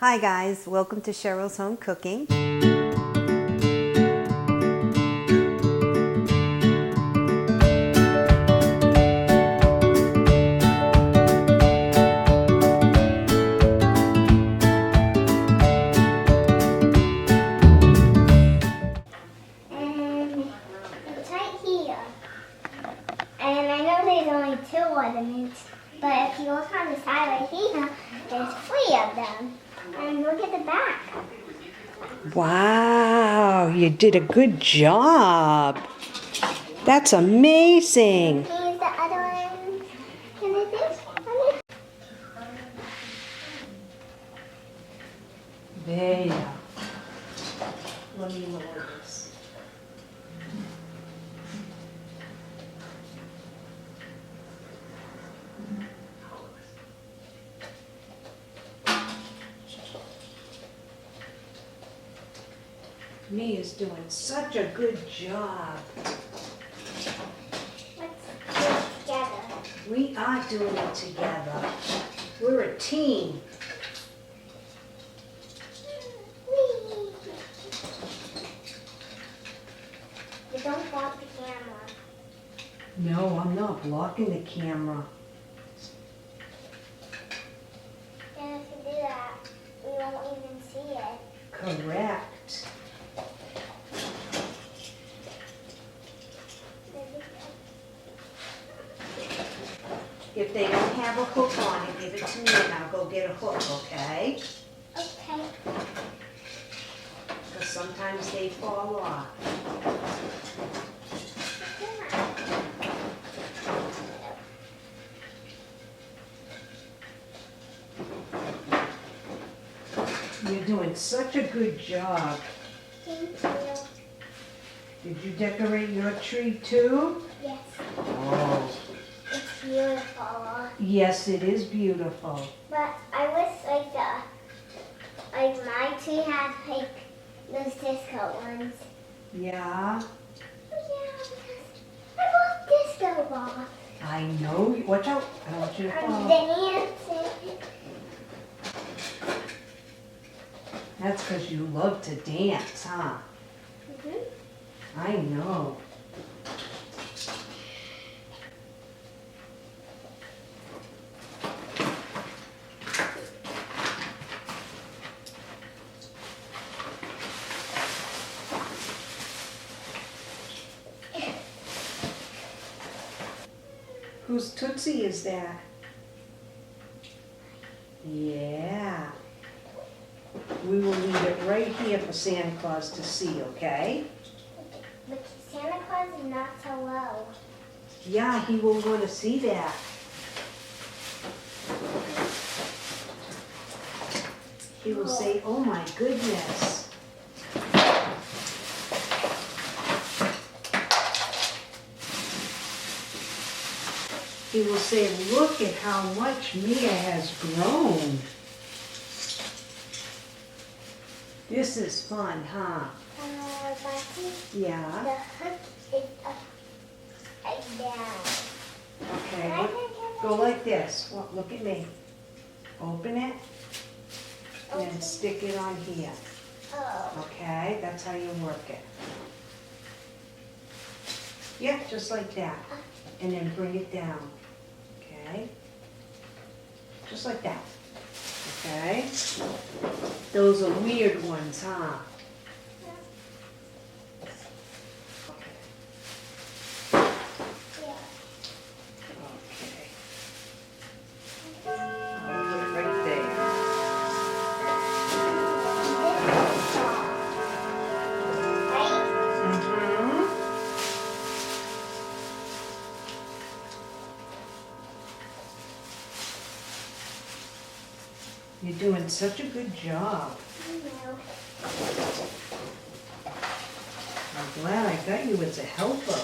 Hi guys, welcome to Cheryl's Home Cooking. It's right here. And I know there's only 2 ornaments, but if you look on the side right here, there's 3 of them. And look at the back. Wow, you did a good job. That's amazing. Here's the other one. Can I do? There. Let me lower this. Mia's doing such a good job. Let's do it together. We are doing it together. We're a team. Whee! You don't block the camera. No, I'm not blocking the camera. And if you do that, we won't even see it. Correct. If they don't have a hook on it, give it to me and I'll go get a hook, okay? Okay. Because sometimes they fall off. You're doing such a good job. Thank you. Did you decorate your tree too? Yes. Oh. It's beautiful. Yes, it is beautiful. But I wish like my tree had like those disco ones. Yeah, Yeah, because I love disco balls. I know. Watch out. I don't want you to I'm fall. dancing. That's because you love to dance, huh? I know. Whose Tootsie is that? Yeah. We will leave it right here for Santa Claus to see, okay? But Santa Claus is not so low. Yeah, he will want to see that. He will say, oh my goodness. He will say, look at how much Mia has grown. This is fun, huh? But Yeah. the hook is upside down. Okay, go like this. Well, look at me. Open it and then stick it on here. Oh. Okay, that's how you work it. Yeah, just like that. And then bring it down. Okay? Just like that. Okay? Those are weird ones, huh? Yeah. Okay. I'll put it right there. Right? Mm-hmm. You're doing such a good job. I know. I'm glad I got you as a helper.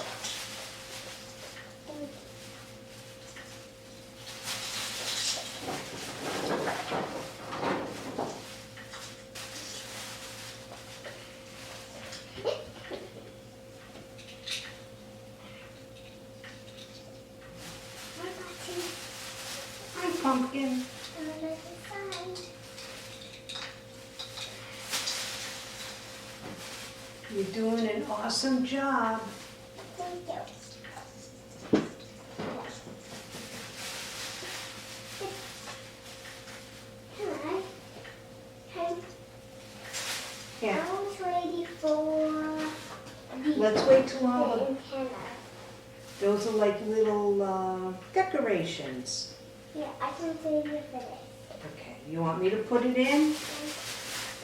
Hi, pumpkin. On the other side. You're doing an awesome job. Thank you. Yeah. I was ready for Let's wait till all the the, antenna. those are like little decorations. Yeah, I can save you for this. Okay, you want me to put it in?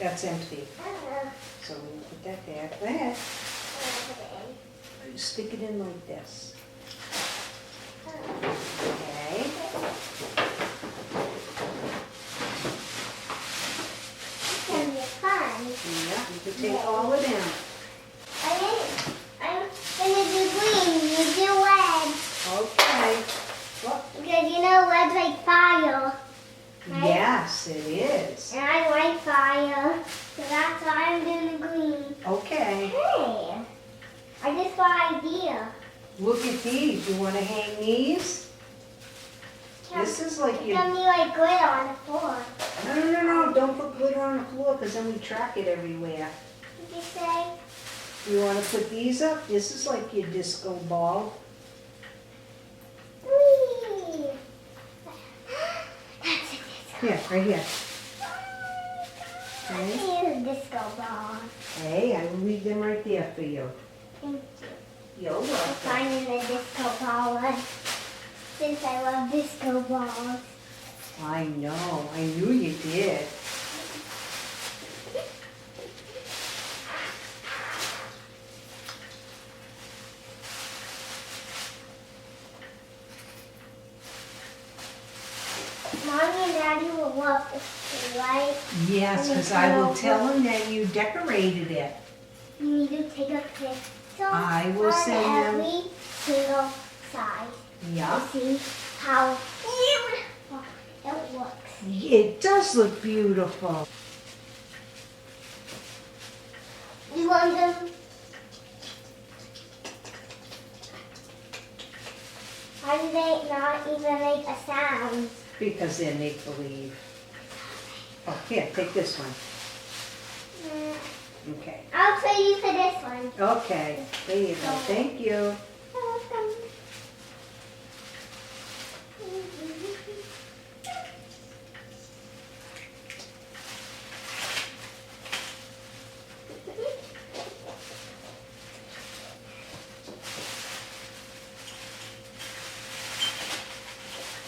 That's empty. Uh, So we'll put that there. Go ahead. I'll put it in. Stick it in like this. Okay. It's gonna be fun. Yeah, you can take all of them. I'm gonna do green, you do red. Okay. Well, Because you know red's like fire. Right? yes, it is. And I like fire. So that's why I'm doing the green. Okay. Hey, I just got an idea. Look at these. You want to hang these? This is like It's your... gonna be like glitter on the floor. No. Don't put glitter on the floor because then we track it everywhere. What did you say? You want to put these up? This is like your disco ball. Whee! That's a disco. Yeah, right here. Okay. Here's a disco ball. Hey, I will leave them right there for you. Thank you. You're I'm welcome. finding the disco ball one. Since I love disco balls. I know. I knew you did. Mommy and Daddy will love this too, right? Yes, because I will tell them that you decorated it. You need to take a picture I will on send them. every single side Yeah. to see how beautiful it looks. It does look beautiful. You want them? How do they not even make a sound? Because they're make-believe. Oh, here, take this one. Okay. I'll trade you for this one. Okay, there you go. Thank you. You're welcome.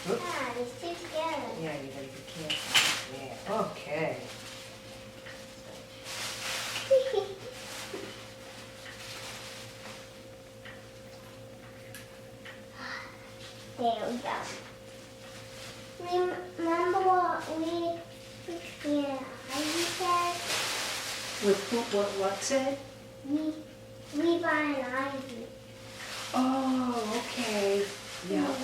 Oops. Ah, these two together. Yeah, you gotta be careful. Yeah, okay. There we go. Remember what we said? What said? We buy an ivy. Oh, okay. Yeah.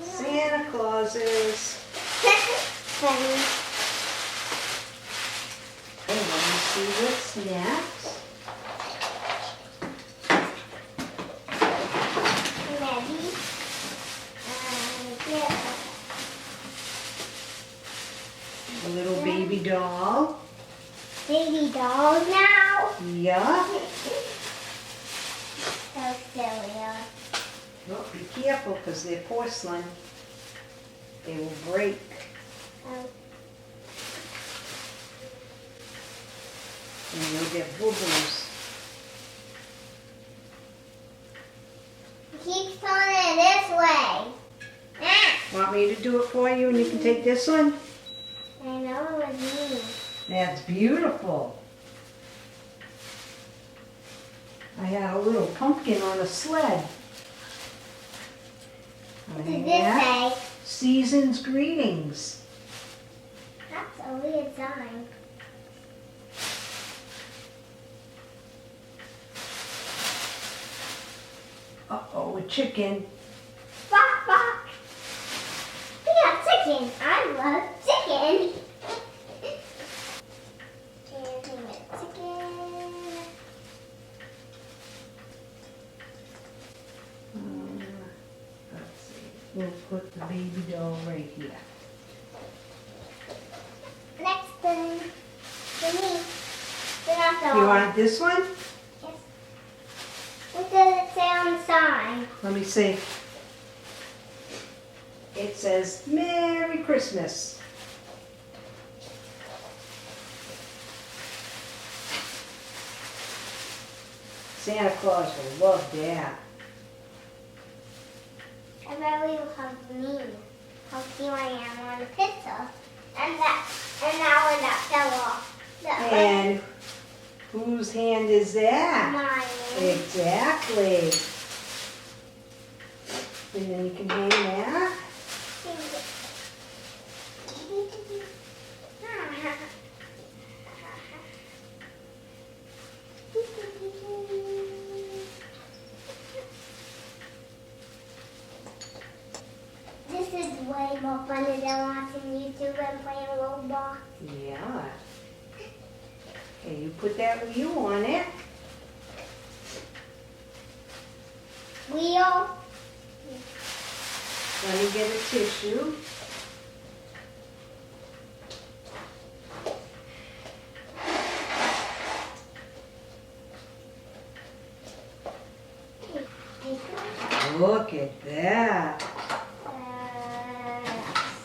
Santa Clauses. Funny. Okay, let me see what's next. Ready? Yeah. A little baby doll. Baby dolls now. Yeah. So silly. Oh, be careful because they're porcelain. They will break. Oh. And you'll get boo-boos. Keep turning it this way. Ah. Want me to do it for you and you can take this one? I know what it means. That's beautiful. I had a little pumpkin on a sled. What does this say? Season's greetings. That's a weird sign. Uh-oh, a chicken. Bok bok. We got chicken. I love chicken. Chicken. We'll put the baby doll right here. Next thing for me. They're not You dolls. want this one? Yes. What does it say on the sign? Let me see. It says, Merry Christmas. Santa Claus will love that. I bet we will hug me. How cute I am on the pizza. And that one that fell off. That And whose hand is that? mine. Exactly. And then you can hang that. This is way more fun than watching YouTube and playing Roblox. Yeah. Okay, you put that wheel on it. Wheel. Let me get a tissue. Look at that.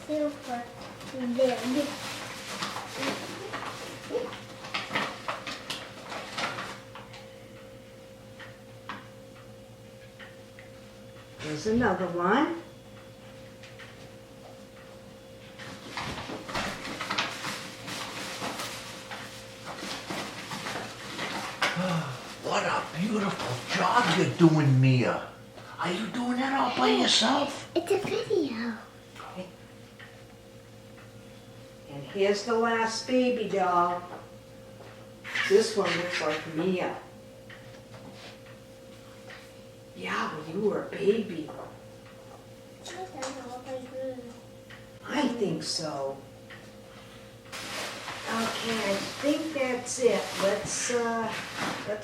Super big. There's another one. What a beautiful job you're doing, Mia. Are you doing that all by yourself? It's a video. And here's the last baby doll. This one looks like Mia. Yeah, when you were a baby. I think so. Okay, I think that's it. Let's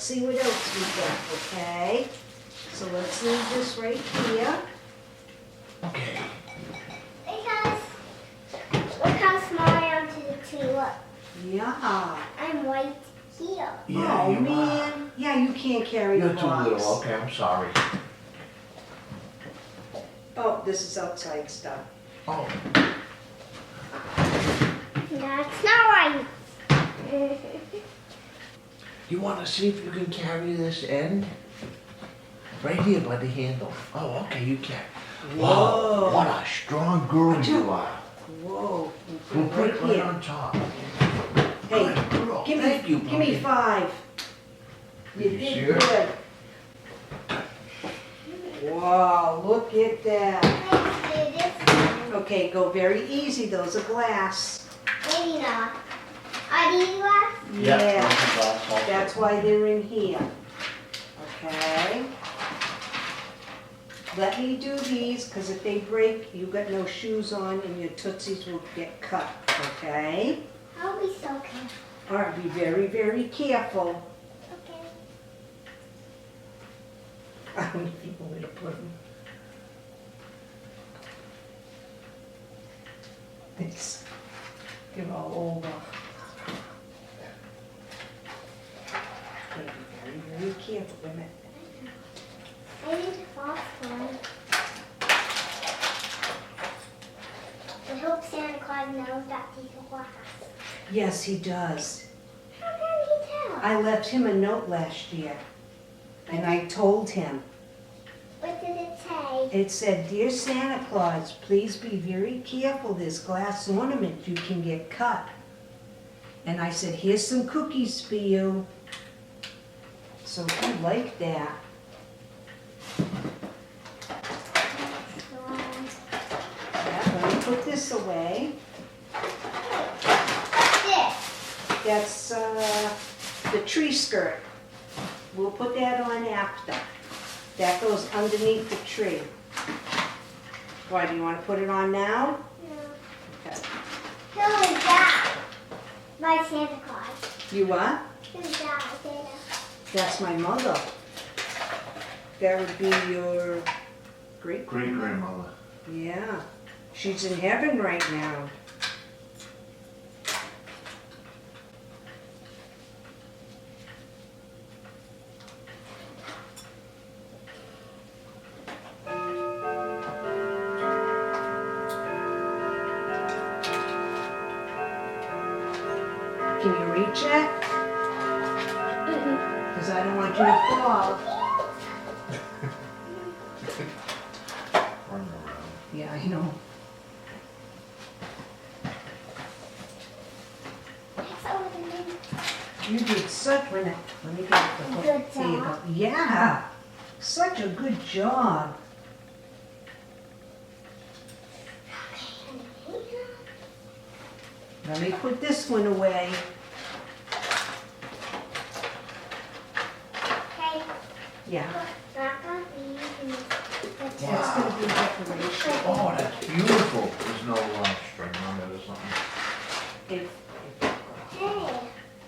see what else we got, okay? So let's leave this right here. Okay. Because look how small I am to the tree. Look, Yeah. I'm right here. Yeah, Oh, you are. man. Yeah, you can't carry You're the too box. little. Okay, I'm sorry. Oh, this is outside stuff. Oh, That's not right. you want to see if you can carry this end? Right here by the handle. Oh, okay, you can. Whoa. Wow, what a strong girl you are. Whoa. We'll put it right here. on top. Hey, Good girl. give Thank you, me 5. You You did sure? good. Wow, look at that. Let's do this one. Okay, go very easy. Those are glass. Maybe not. Are these glass? Yeah, that's why they're in here. Okay. Let me do these, because if they break, you got no shoes on and your tootsies will get cut, okay? I'll be so careful. All right, be very, very careful. Okay. I don't even know where to put them. They're all over. Gotta be very, very careful with it. I need a false one. I hope Santa Claus knows that these are glass. Yes, he does. How can he tell? I left him a note last year, and I told him. What did it say? It said, "Dear Santa Claus, please be very careful. There's glass ornaments you can get cut." And I said, "Here's some cookies for you." So he liked that. Yeah, let me put this away. This. That's the tree skirt. We'll put that on after. That goes underneath the tree. Why, do you want to put it on now? No. Okay. Who is that? My Santa Claus. You what? Who's that, Santa? That's my mother. That would be your great Great grandmother. Yeah, she's in heaven right now. Can you reach it? Because I don't want you to fall. Run around. Yeah, I know. You did such, let me get the hook. Good There you job. go. Yeah, such a good job. Let me put this one away. Okay. Yeah, Not gonna be using the that's top. gonna be decoration. Oh, that's beautiful. There's no string on it or something. If, Hey.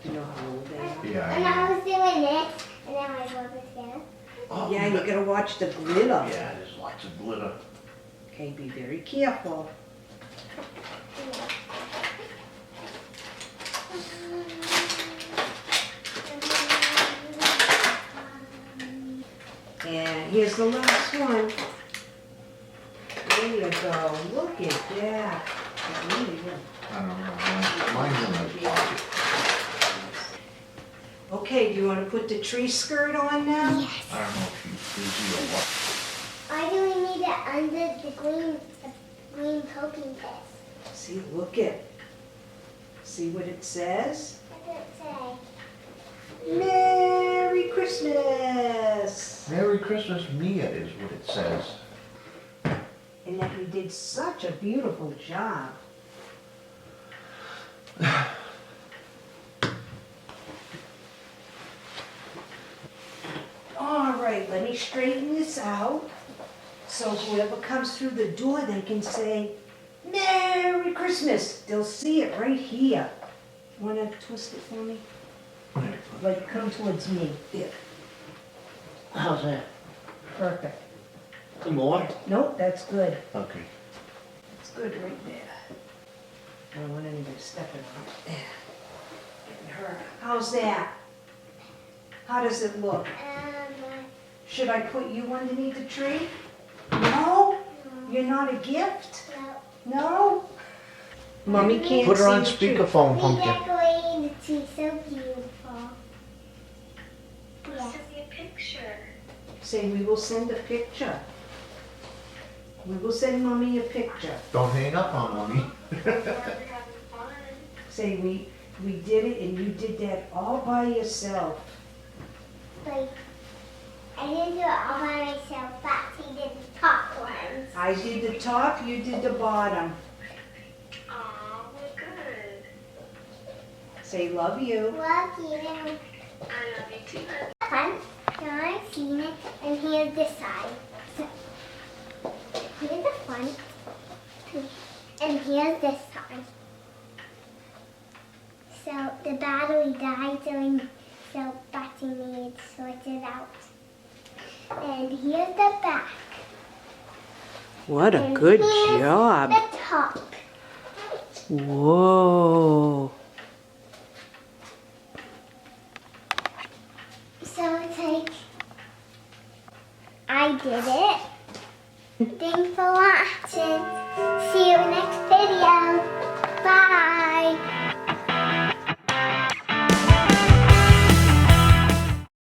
you know how old they are. Yeah. And I was doing this, and then my brother's there. Oh, Yeah, you gotta watch the glitter. Yeah, there's lots of glitter. Okay, be very careful. And here's the last one. There you go. Look at that. It's really good. I don't know. Mine's in my pocket. Okay, do you want to put the tree skirt on now? Yes. I don't know if she's busy or what. Why do we need it under the green coping piece? See, look it. See what it says? What does it say? Merry Christmas! Merry Christmas, Mia, is what it says. And that you did such a beautiful job. All right, let me straighten this out. So whoever comes through the door, they can say, Merry Christmas. They'll see it right here. Want to twist it for me? Like, come towards me. There. How's that? Perfect. Some more? Nope, that's good. Okay. It's good right there. I don't want anybody stepping on it. There. Getting her. How's that? How does it look? Should I put you underneath the tree? No? You're not a gift? No. No? Mommy can't Put her on see the tree. speakerphone, We Pumpkin. decorated the tree so beautiful. Yeah. Say, we will send a picture. We will send Mommy a picture. Don't hang up on me. Say, we did it and you did that all by yourself. Like, I didn't do it all by myself, but he did the top ones. I did the top, you did the bottom. Aw, well, good. Say, love you. Love you. I love you too. Fun. So I've seen it, and here's the side. So, here's the front, and here's this side. So the battery died, so Betty needs to sort it out. And here's the back. What a And good here's job. The top. Whoa. So it's like, I did it. Thanks for watching.